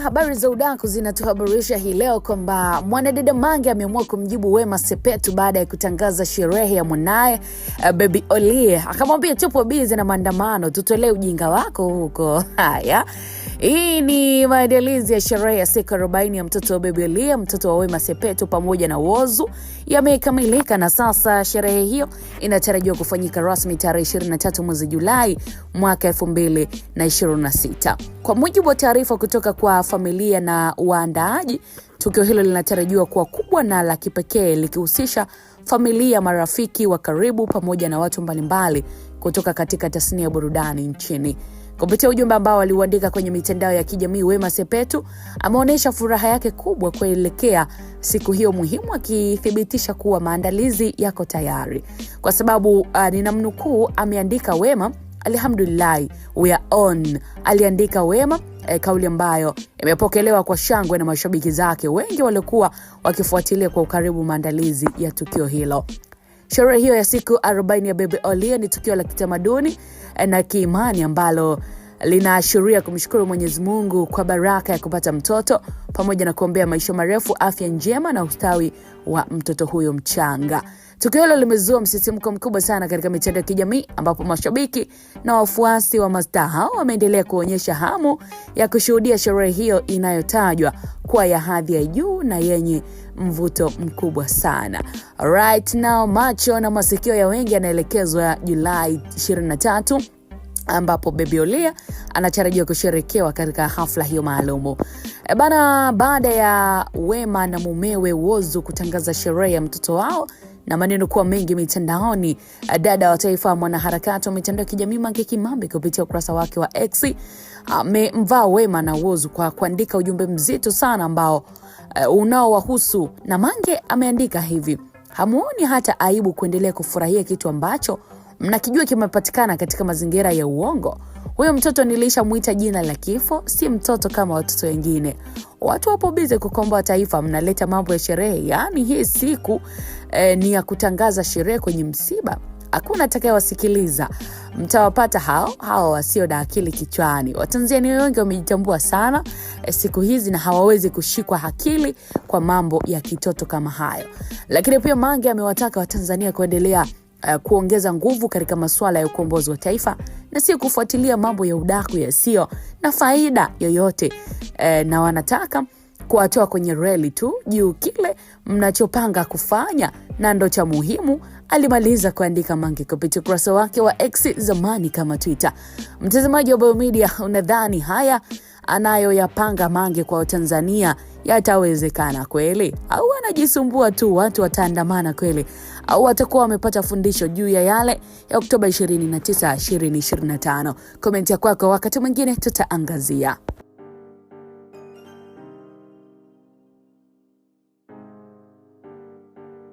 habari za udaku zinatuhabarisha hii leo kwamba mwanadada Mange ameamua kumjibu Wema Sepetu baada ya kutangaza sherehe ya mwanae Baby Olie. Akamwambia tupo busy na maandamano, tutolee ujinga wako huko. Haya. Hii ni maandalizi ya sherehe ya siku 40 ya mtoto wa Baby Olie, mtoto wa Wema Sepetu pamoja na Whozu, yamekamilika na sasa sherehe hiyo inatarajiwa kufanyika rasmi tarehe 23 mwezi Julai mwaka 2026. Kwa mujibu wa taarifa kutoka kwa familia na waandaaji, tukio hilo linatarajiwa kuwa kubwa na la kipekee, likihusisha familia, marafiki wa karibu pamoja na watu mbalimbali kutoka katika tasnia ya burudani nchini. Kupitia ujumbe ambao aliuandika kwenye mitandao ya kijamii, Wema Sepetu ameonyesha furaha yake kubwa kuelekea siku hiyo muhimu, akithibitisha kuwa maandalizi yako tayari. Kwa sababu ninamnukuu, ameandika Wema, "Alhamdulillah, we are on." Aliandika Wema, kauli ambayo imepokelewa kwa shangwe na mashabiki zake wengi waliokuwa wakifuatilia kwa ukaribu maandalizi ya tukio hilo. Sherehe hiyo ya siku 40 ya Baby Olie ni tukio la kitamaduni na kiimani ambalo linaashiria kumshukuru Mwenyezi Mungu kwa baraka ya kupata mtoto pamoja na kuombea maisha marefu, afya njema na ustawi wa mtoto huyo mchanga. Tukio hilo limezua msisimko mkubwa sana katika mitandao ya kijamii, ambapo mashabiki na wafuasi wa mastaa hao wameendelea kuonyesha hamu ya kushuhudia sherehe hiyo inayotajwa kuwa ya hadhi ya juu na yenye mvuto mkubwa sana. Right now, macho na masikio ya wengi yanaelekezwa Julai 23 ambapo Baby Olie anatarajiwa kusherekewa katika hafla hiyo maalumu. Baada ya Wema na mumewe Whozu kutangaza sherehe ya mtoto wao na maneno kuwa mengi mitandaoni, dada wa taifa, mwanaharakati wa mitandao ya kijamii Mange Kimambi kupitia ukurasa wake wa X amemvaa Wema na Whozu kwa kuandika ujumbe mzito sana ambao unaowahusu, na Mange ameandika hivi: "Hamuoni hata aibu kuendelea kufurahia kitu ambacho mnakijua kimepatikana katika mazingira ya uongo? Huyo mtoto nilishamuita jina la kifo, si mtoto kama watoto wengine. Watu wapo bize kukomboa taifa, mnaleta mambo ya sherehe. Yaani hii siku ni ya kutangaza sherehe kwenye msiba. Hakuna atakayewasikiliza. Mtawapata hao wasio na akili kichwani. Watanzania wengi wamejitambua sana siku hizi na hawawezi kushikwa akili kwa mambo ya kitoto kama hayo." Lakini pia Mange amewataka Watanzania kuendelea kuongeza nguvu katika masuala ya ukombozi wa taifa na sio kufuatilia mambo ya udaku yasiyo na faida yoyote, na wanataka kuwatoa kwenye reli tu juu kile mnachopanga kufanya na ndo cha muhimu, alimaliza kuandika Mange kupitia ukurasa wake wa X, zamani kama Twitter. Mtazamaji wa Biomedia, unadhani haya anayoyapanga Mange kwa Tanzania yatawezekana kweli, au anajisumbua tu? Watu wataandamana kweli, au watakuwa wamepata fundisho juu ya yale ya Oktoba 29, 2025? Komenti yako wakati mwingine tutaangazia.